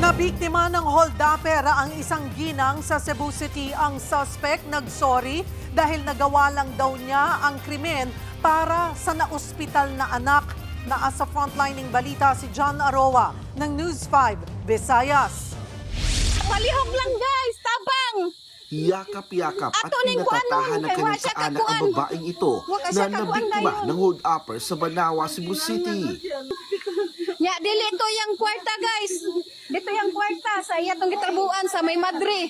Nabiktima ng holdupper ang isang ginang sa Cebu City. Ang suspect nagsorry dahil nagawa lang daw niya ang krimen para sa naospital na anak. Naasa frontlining balita si John Aroa ng News 5 Visayas. Palihog lang guys, tabang! Yakap-yakap at Ato ning kuan pinatatahan ng kay kanyang wa siya kaanak ang kakuan. babaeng ito Wa ka na siya kakuan nabiktima dayon. ng hold-upper sa Banawa, Cebu City. Nya dili to yang kwarta guys. Dito yang kwarta sa iya tong gitrabuan sa May Madre.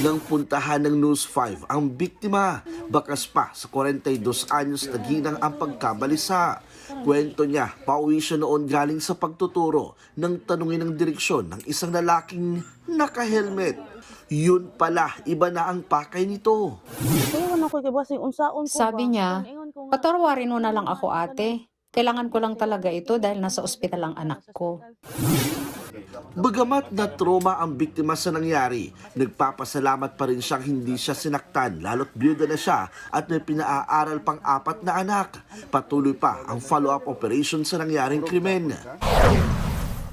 Nang puntahan ng News 5 ang biktima, bakas pa sa 42 anyos na ginang ang pagkabalisa. Kwento niya, pauwi siya noon galing sa pagtuturo nang tanungin ng direksyon ng isang lalaking naka-helmet. Yun pala, iba na ang pakay nito. Sabi niya, patorwarin mo na lang ako ate. Kailangan ko lang talaga ito dahil nasa ospital ang anak ko. Bagamat na trauma ang biktima sa nangyari, nagpapasalamat pa rin siyang hindi siya sinaktan lalo't byuda na siya at may pinaaral pang 4 na anak. Patuloy pa ang follow-up operation sa nangyaring krimen.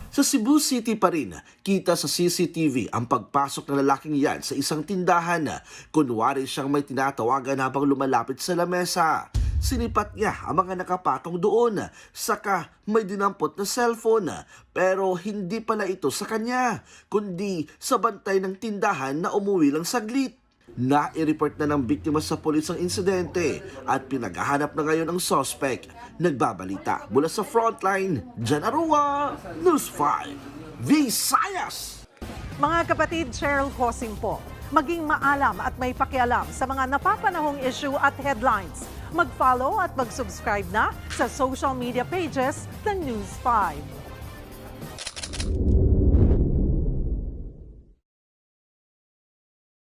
Sa Cebu City pa rin, kita sa CCTV ang pagpasok ng lalaking yan sa isang tindahan. Kunwari siyang may tinatawagan habang lumalapit sa lamesa. Sinipat niya ang mga nakapatong doon, saka may dinampot na cellphone. Pero hindi pala ito sa kanya, kundi sa bantay ng tindahan na umuwi lang saglit. Na-i-report na ng biktima sa pulis ang insidente at pinaghahanap na ngayon ang suspect. Nagbabalita mula sa frontline, Jan Arua, News 5, Visayas! Mga kapatid, Cheryl Cosing po. Maging maalam at may pakialam sa mga napapanahong issue at headlines. Mag-follow at mag-subscribe na sa social media pages ng News 5.